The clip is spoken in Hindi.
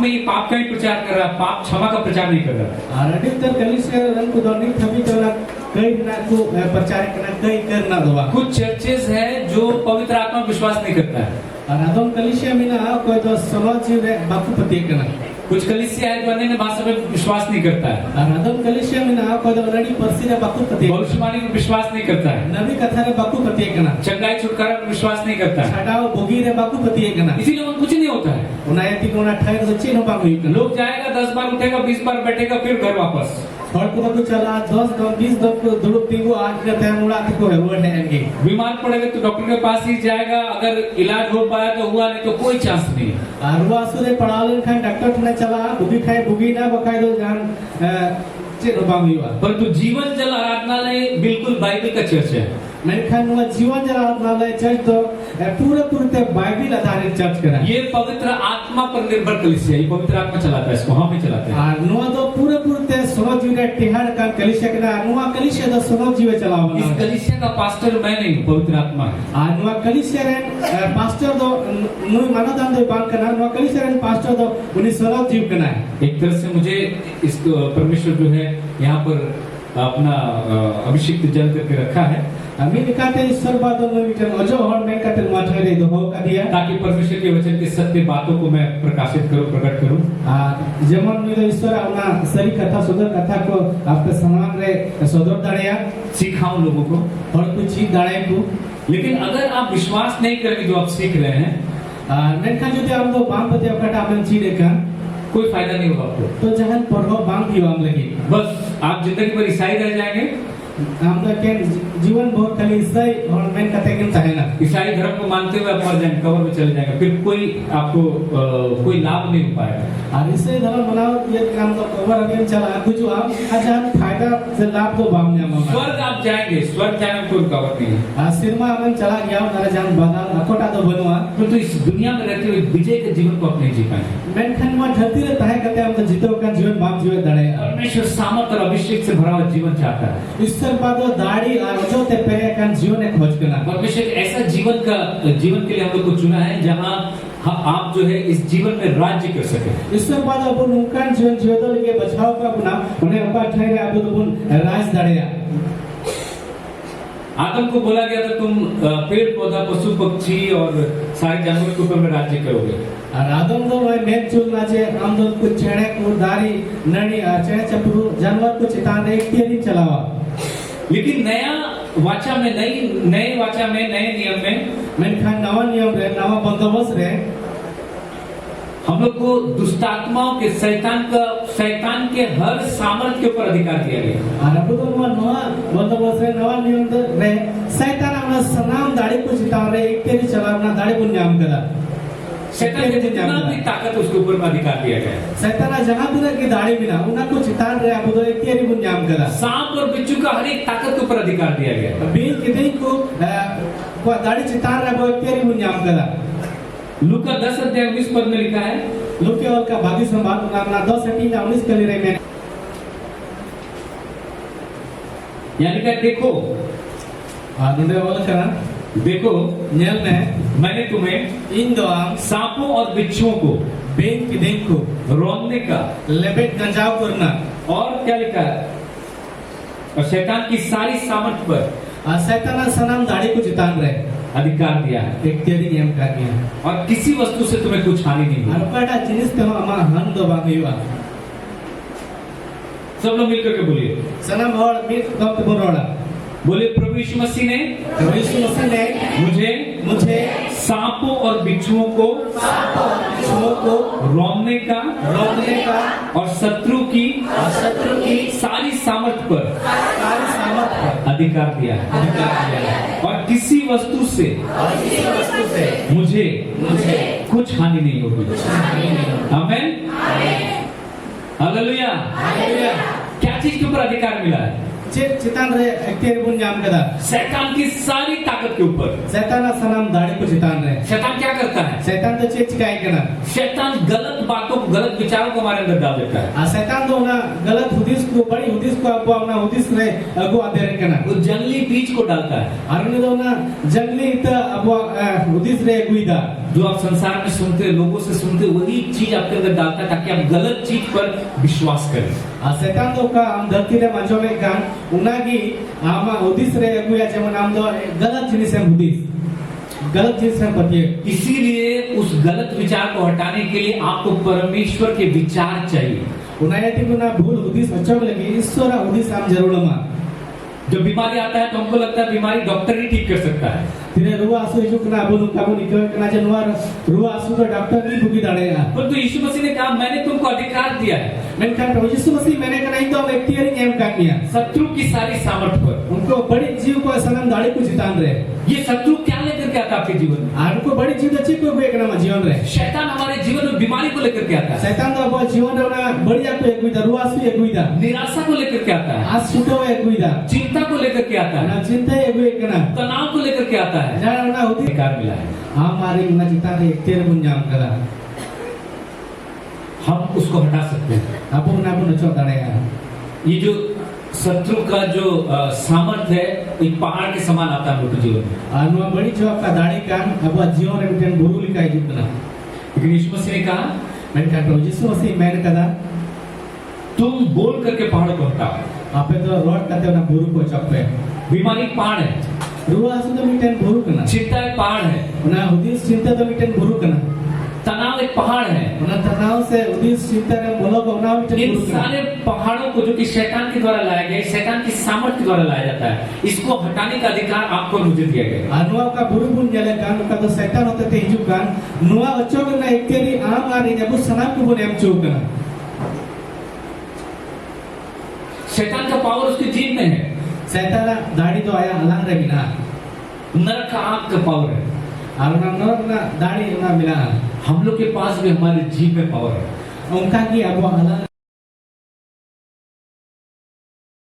में पाप का ही प्रचार कर रहा है, पाप क्षमा का प्रचार नहीं कर रहा। Aradi ter kalisya ran ku doni thabi tola kai na ku percaya kena kai karna doa. कुछ चर्चेज है जो पवित्र आत्मा पर विश्वास नहीं करता है। Aradon kalisya mina koi to samaj jive baku pati kena. कुछ कलीसिया है जो अन्य भाषा में विश्वास नहीं करता है। Aradon kalisya mina koi to radi parsi re baku pati. भविष्यवाणी में विश्वास नहीं करता है। Nabi katha re baku pati kena. चंगाई छुटकारा में विश्वास नहीं करता है। Chadao bogi re baku pati kena. इसीलिए उनको कुछ नहीं होता है। Unayati ko na thai ro chino ba hui kena. लोग जाएगा 10 बार उठेगा 20 बार बैठेगा फिर घर वापस। और को तो चला 10 20 को दुरुप तीगो आज के टाइम उड़ा को है वो है एंगे। बीमार पड़ेगा तो डॉक्टर के पास ही जाएगा, अगर इलाज हो पाया तो हुआ, नहीं तो कोई चांस नहीं। आरुआ सुरे पड़ालन खान डॉक्टर ने चला बुगी खाए बुगी ना बकाय दो जान चेनो बांगीवा। परंतु जीवन जल आराधनालय बिल्कुल बाइबल का चर्च है। मेनखान वो जीवन जल आराधनालय चर्च तो पूरे पूरे बाइबल आधारित चर्च करा। ये पवित्र आत्मा पर निर्भर कलीसिया, ये पवित्र आत्मा चलाता है, इसको हम ही चलाते हैं। और नुआ तो पूरे पूरे सोनो जीवे टिहाड़ का कलीसिया के ना नुआ कलीसिया तो सोनो जीवे चलाओ। इस कलीसिया का पास्टर मैं नहीं, पवित्र आत्मा है। और नुआ कलीसिया रे पास्टर तो नुई मानदान दो बांग करना नुआ कलीसिया रे पास्टर तो उन्हीं सोनो जीव करना है। एक तरह से मुझे इस परमेश्वर जो है यहाँ पर अपना अभिषेक जल करके रखा है। अभी निकाते ईश्वर बातों में विचरण अजो और मैं कहते माथे रे दो का दिया ताकि परमेश्वर के वचन के सत्य बातों को मैं प्रकाशित करूं, प्रकट करूं। जमन मेरे ईश्वर अपना सही कथा सुंदर कथा को आपके समान रे सदर दाड़िया सिखाऊं लोगों को और कुछ चीज दाड़े को। लेकिन अगर आप विश्वास नहीं करेंगे जो आप सीख रहे हैं, मेनखा जो हम तो बांग बते अपना आपन चीज देखा कोई फायदा नहीं होगा आपको। तो जहां पढ़ो बांग भी हम लगी बस आप जिंदगी भर ईसाई रह जाएंगे। हम तो के जीवन भर खाली ईसाई और मैं कहते हैं चाहे ना ईसाई धर्म को मानते हुए आप मर जाएंगे, कब्र में चले जाएंगे, फिर कोई आपको कोई लाभ नहीं हो पाएगा। और ईसाई धर्म बनाओ ये काम तो कब्र अभी चला कुछ आप अच्छा फायदा से लाभ तो बाम ने स्वर्ग आप जाएंगे, स्वर्ग जाने में कोई रुकावट नहीं है। सिनेमा अपन चला गया नरा जान बादल अकोटा तो बनवा तो इस दुनिया में रहते हुए विजय के जीवन को अपने जी पाएंगे। मेनखन में धरती रे तहे कहते हम तो जीतो का जीवन बाप जीवन दड़े परमेश्वर सामर्थ और अभिषेक से भरा हुआ जीवन चाहता है। ईश्वर बादो दाढ़ी और जो ते पे का जीवन एक खोज करना। परमेश्वर ऐसा जीवन के लिए हम लोग को चुना है जहां आप जो है इस जीवन में राज्य कर सके। ईश्वर बादो अपन उनका जीवन जीवतो लेके बचाव का गुना उन्हें ऊपर ठहरे आप तो अपन राज दड़ेया। आदम को बोला गया था तुम पेड़ पौधा पशु पक्षी और सारे जानवरों के ऊपर में राज्य करोगे। और आदम तो वह नेक चुनना चाहिए हम तो कुछ छेड़े को दारी नड़ी चेहरे चपरू जानवर को चिताने एक तीर चलावा। लेकिन नए वाचा में नए नियम में मेनखान नवा नियम रे नवा बंदोबस्त रे हम लोग को दुष्टात्माओं के शैतान के हर सामर्थ के ऊपर अधिकार दिया गया। और अब तो नवा बंदोबस्त रे नवा नियम रे शैतान अपना सनाम दाढ़ी को चिता रे एक तेरी चलाना दाढ़ी को नियम करा। शैतान के जितना भी ताकत उसके ऊपर में अधिकार दिया गया है। शैतान जहां दूर की दाढ़ी बिना उन्हें को चितान रे अब तो एक तेरी को नियम करा। सांप और बिच्छू का हर एक ताकत के ऊपर अधिकार दिया गया है। बीन कितने को दाढ़ी चितान रे वो एक तेरी को नियम करा। लूका 10 अध्याय 19 पद में लिखा है। लूका और का भागी संवाद नामना 10:19 के लिए मैंने यानी कि देखो आदुंडे बोल करा देखो नेल में मैंने तुम्हें इन दो सांपों और बिच्छुओं को बेन की देख को रोकने का लेबेट गंजाव करना और क्या लिखा है और शैतान की सारी सामर्थ पर शैतान सनाम दाढ़ी को चितान रहे अधिकार दिया है। एक तेरी नियम का दिया और किसी वस्तु से तुम्हें कुछ हानि नहीं होगी। अरपाटा जिनिस तो हमारा हम दो बांगीवा सब लोग मिलकर के बोलिए सनम और मीट कब बोलोड़ा बोले प्रभु यीशु मसीह ने मुझे सांपों और बिच्छुओं को रोकने का और शत्रु की सारी सामर्थ पर अधिकार दिया है। और किसी वस्तु से मुझे कुछ हानि नहीं होगी। आमीन हालेलुया। क्या चीज के ऊपर अधिकार मिला है? चितान रे एक्टर बुन जाम कदा शैतान की सारी ताकत के ऊपर शैतान सलाम दाढ़ी को चितान रे। शैतान क्या करता है? शैतान तो चीज का है ना। शैतान गलत बातों को, गलत विचारों को हमारे अंदर डाल देता है। शैतान दो ना गलत हुदिस को बड़ी हुदिस को अब ना हुदिस रे अगो आदेर कना वो जंगली बीज को डालता है, अरने दो ना जंगली त अब हुदिस रे गुइदा जो आप संसार में सुनते, लोगों से सुनते, वही चीज आपके अंदर डालता है ताकि आप गलत चीज पर विश्वास करें। शैतान दो का हम धरती रे मंजोमे कान उनागी आमा हुदिस रे अगुया जेमन आम दो गलत जिनिस है हुदिस गलत जिनिस है पतिए। इसीलिए उस गलत विचार को हटाने के लिए आपको परमेश्वर के विचार चाहिए। उनायती गुना भूल हुदिस अच्छो लगी ईश्वर हुदिस हम जरूर मा। जब बीमारी आता है तो हमको लगता है बीमारी डॉक्टर ही ठीक कर सकता है। तिने रुआ आसु हिजु कना बोलू काबू निकल कना जनवार रुआ आसु तो डॉक्टर नहीं बुगी दाड़ेगा। पर तो यीशु मसीह ने कहा मैंने तुमको अधिकार दिया है। मैंने कहा प्रभु यीशु मसीह मैंने कहा नहीं तो व्यक्तिगत एम कर दिया शत्रु की सारी सामर्थ पर उनको बड़ी जीव को सनम दाड़ी को जितान रहे। ये शत्रु क्या लेकर के आता है आपके जीवन में? उनको बड़ी जीव अच्छी को एक नाम जीवन रहे। शैतान हमारे जीवन में बीमारी को लेकर के आता है, शैतान तो अब जीवन रे ना बढ़िया को एक विदा रुआसु एक विदा निराशा को लेकर के आता है, आज छुटो एक विदा चिंता को लेकर के आता है, ना चिंता एक ना तनाव को लेकर के आता है। जाना ना होती अधिकार मिला है, हमारे ना जिता रे तेरे बुंजाम करा हम उसको हटा सकते हैं। अब ना बुन चो दाड़ेगा। ये जो शत्रु का जो सामर्थ है एक पहाड़ के समान आता है हम लोग के जीवन में। अनुआ बड़ी जो आपका दाढ़ी कान अब जीवन रे मिटन बुरु लिखाई जितना लेकिन यीशु मसीह ने कहा, मैंने कहा प्रभु यीशु मसीह मैंने कहा तुम बोल करके पहाड़ों को हटाओ। आपे तो रोड करते ना बुरु को चप्पे बीमारी पहाड़ है, रुआ आसु तो मिटन बुरु कना चिंता एक पहाड़ है, ना हुदिस चिंता तो मिटन बुरु कना तनाव एक पहाड़ है। ना तनाव से हुदिस चिंता रे बोलो को ना मिटन इन बुरु कना। सारे पहाड़ों को जो कि शैतान के द्वारा लाया गया, शैतान की सामर्थ्य के द्वारा लाया जाता है, इसको हटाने का अधिकार आपको मुझे दिया गया। अनुआ का बुरु बुन जले कान का तो शैतान होते थे हिजु कान नुआ अच्छो के ना एक तेरी आम आ रही जब सनाम को बोले हम चूकना। शैतान का पावर उसकी जीभ में है, शैतान दाढ़ी तो आया अलग रे बिना नरक का आग का पावर है। और ना नर ना दाढ़ी ना मिला हम लोग के पास भी हमारे जीभ में पावर है। उनका की अब अलग